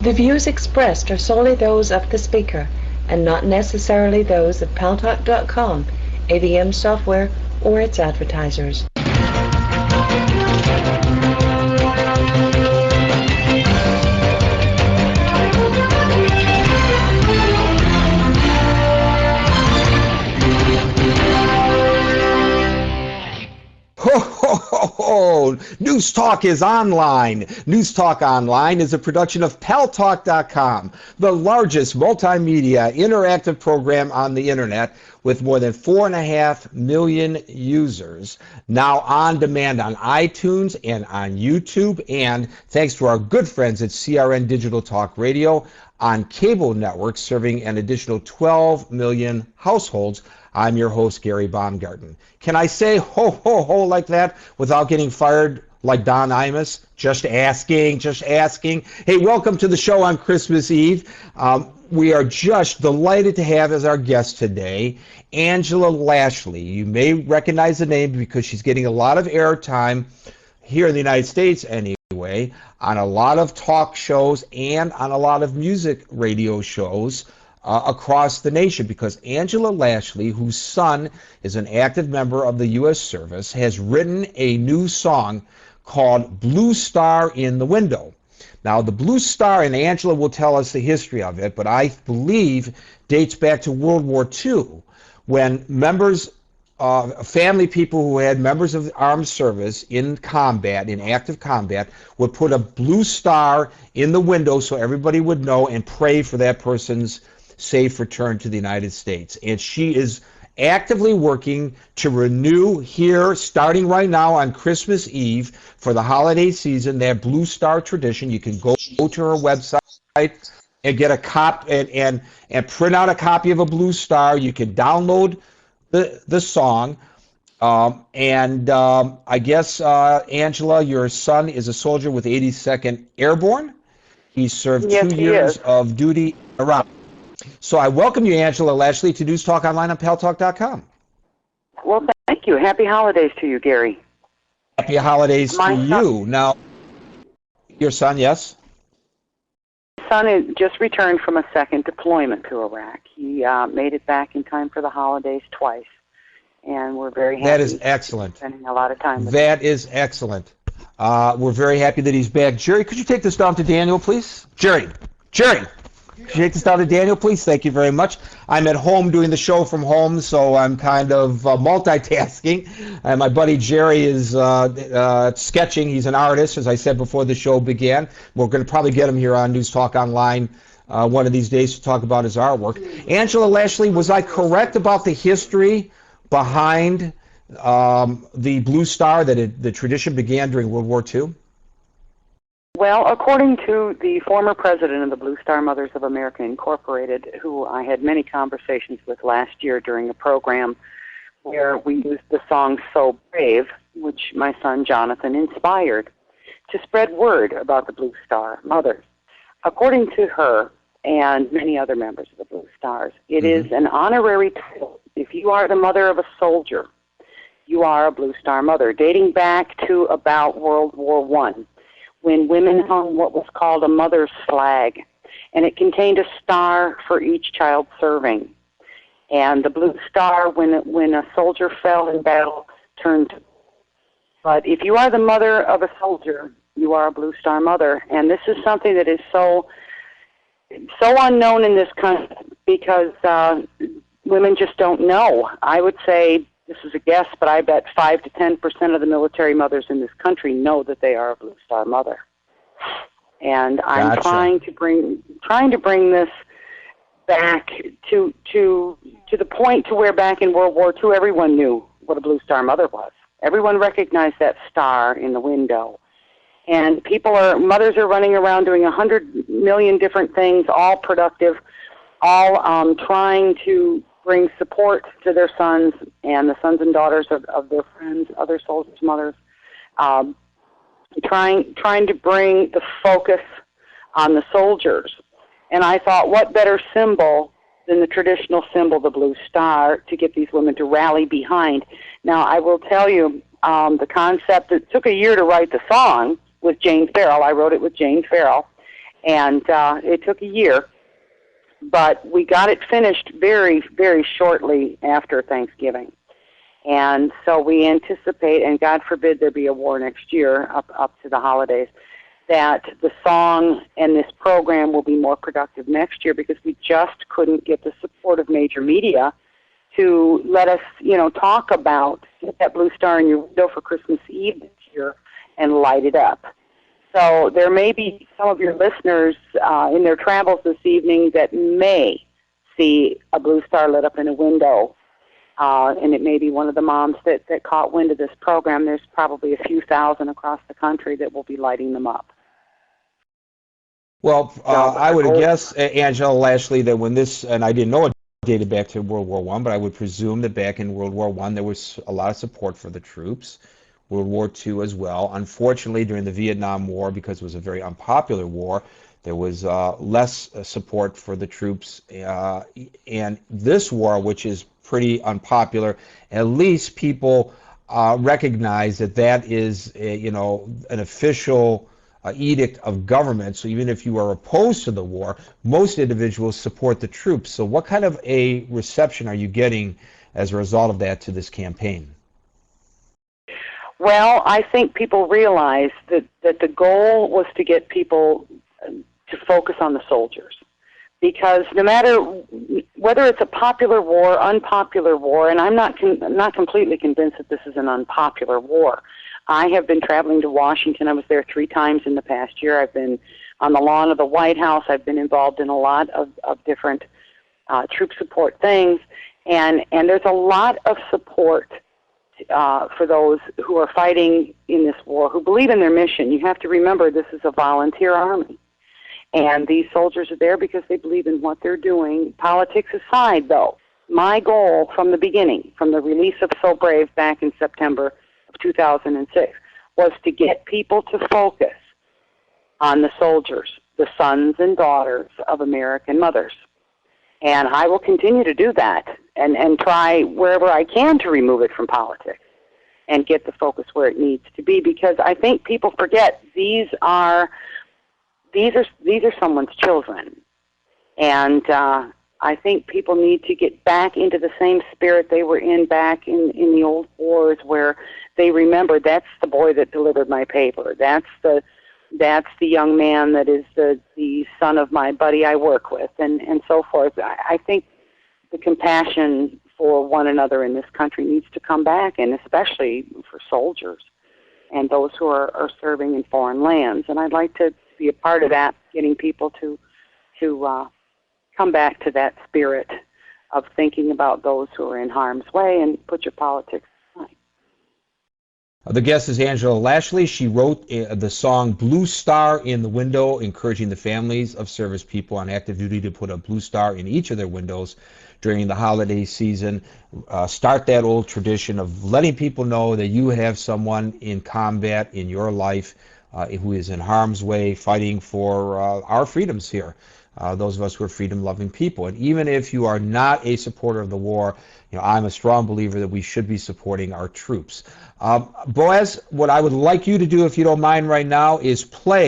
The views expressed are solely those of the speaker and not necessarily those of Paltalk.com, AVM software, or its advertisers. Ho, ho, ho, ho. News Talk is online. News Talk Online is a production of Paltalk.com, the largest multimedia interactive program on the internet with more than 4.5 million users, now on demand on iTunes and on YouTube, and thanks to our good friends at CRN Digital Talk Radio on cable networks serving an additional 12 million households. I'm your host, Gary Baumgarten. Can I say ho, ho, ho like that without getting fired like Don Imus? Just asking, just asking. Hey, welcome to the show on Christmas Eve. We are just delighted to have as our guest today Angela Lashley. You may recognize the name because she's getting a lot of airtime here in the United States anyway, on a lot of talk shows and on a lot of music radio shows across the nation, because Angela Lashley, whose son is an active member of the U.S. Service, has written a new song called Blue Star in the Window. Now, the Blue Star, and Angela will tell us the history of it, but I believe dates back to World War II, when members, family people who had members of the armed service in combat, in active combat, would put a blue star in the window so everybody would know and pray for that person's safe return to the United States. And she is actively working to renew here, starting right now on Christmas Eve for the holiday season, that Blue Star tradition. You can go to her website and get a copy and print out a copy of a Blue Star. You can download the song. I guess, Angela, your son is a soldier with 82nd Airborne. He served 2 years of duty around. So I welcome you, Angela Lashley, to News Talk Online on Paltalk.com. Well, thank you. Happy holidays to you, Gary. Happy holidays to you. Now, your son, yes? My son has just returned from a second deployment to Iraq. He made it back in time for the holidays twice, and we're very happy. That is excellent. Spending a lot of time with That is excellent. We're very happy that he's back. Jerry, could you take this down to Daniel, please? Jerry. Could you take this down to Daniel, please? Thank you very much. I'm at home doing the show from home, so I'm kind of multitasking. And my buddy Jerry is sketching. He's an artist, as I said before the show began. We're going to probably get him here on News Talk Online one of these days to talk about his artwork. Angela Lashley, was I correct about the history behind the Blue Star, that the tradition began during World War II? Well, according to the former president of the Blue Star Mothers of America Incorporated, who I had many conversations with last year during a program where we used the song So Brave, which my son Jonathan inspired, to spread word about the Blue Star Mothers. According to her and many other members of the Blue Stars, it is an honorary title. If you are the mother of a soldier, you are a Blue Star Mother, dating back to about World War I, when women hung what was called a mother's flag, and it contained a star for each child serving. And the blue star, when a soldier fell in battle, turned to. But if you are the mother of a soldier, you are a Blue Star Mother. And this is something that is so unknown in this country, because women just don't know. I would say, this is a guess, but I bet 5 to 10% of the military mothers in this country know that they are a Blue Star Mother. And I'm trying to bring this back to the point to where back in World War II, everyone knew what a Blue Star Mother was. Everyone recognized that star in the window. And mothers are running around doing 100 million different things, all productive, all trying to bring support to their sons and the sons and daughters of their friends, other soldiers' mothers, trying to bring the focus on the soldiers. And I thought, what better symbol than the traditional symbol, the blue star, to get these women to rally behind. Now, I will tell you, the concept, it took a year to write the song with Jane Farrell. I wrote it with Jane Farrell. And it took a year, but we got it finished very, very shortly after Thanksgiving. And so we anticipate, and God forbid there be a war next year up to the holidays, that the song and this program will be more productive next year, because we just couldn't get the support of major media to let us, talk about that blue star in your window for Christmas Eve this year and light it up. So there may be some of your listeners in their travels this evening that may see a blue star lit up in a window, and it may be one of the moms that caught wind of this program. There's probably a few thousand across the country that will be lighting them up. Well, I would guess, Angela Lashley, that when this, and I didn't know it dated back to World War I, but I would presume that back in World War I there was a lot of support for the troops. World War II as well. Unfortunately, during the Vietnam War, because it was a very unpopular war, there was less support for the troops. And this war, which is pretty unpopular, at least people recognize that is, an official edict of government. So even if you are opposed to the war, most individuals support the troops. So what kind of a reception are you getting as a result of that to this campaign? Well, I think people realize that the goal was to get people to focus on the soldiers. Because no matter whether it's a popular war, unpopular war, and I'm not completely convinced that this is an unpopular war. I have been traveling to Washington. I was there 3 times in the past year. I've been on the lawn of the White House. I've been involved in a lot of different troop support things. And there's a lot of support for those who are fighting in this war, who believe in their mission. You have to remember this is a volunteer army. And these soldiers are there because they believe in what they're doing. Politics aside, though, my goal from the beginning, from the release of So Brave back in September of 2006, was to get people to focus on the soldiers, the sons and daughters of American mothers. And I will continue to do that and try wherever I can to remove it from politics and get the focus where it needs to be, because I think people forget these are someone's children. And I think people need to get back into the same spirit they were in back in the old wars, where they remember that's the boy that delivered my paper. That's the young man that is the son of my buddy I work with, and so forth. I think the compassion for one another in this country needs to come back, and especially for soldiers and those who are serving in foreign lands. And I'd like to be a part of that, getting people to come back to that spirit of thinking about those who are in harm's way and put your politics aside. The guest is Angela Lashley. She wrote the song Blue Star in the Window, encouraging the families of service people on active duty to put a blue star in each of their windows during the holiday season. Start that old tradition of letting people know that you have someone in combat in your life who is in harm's way, fighting for our freedoms here. Those of us who are freedom-loving people. And even if you are not a supporter of the war, I'm a strong believer that we should be supporting our troops. Boaz, what I would like you to do, if you don't mind right now, is play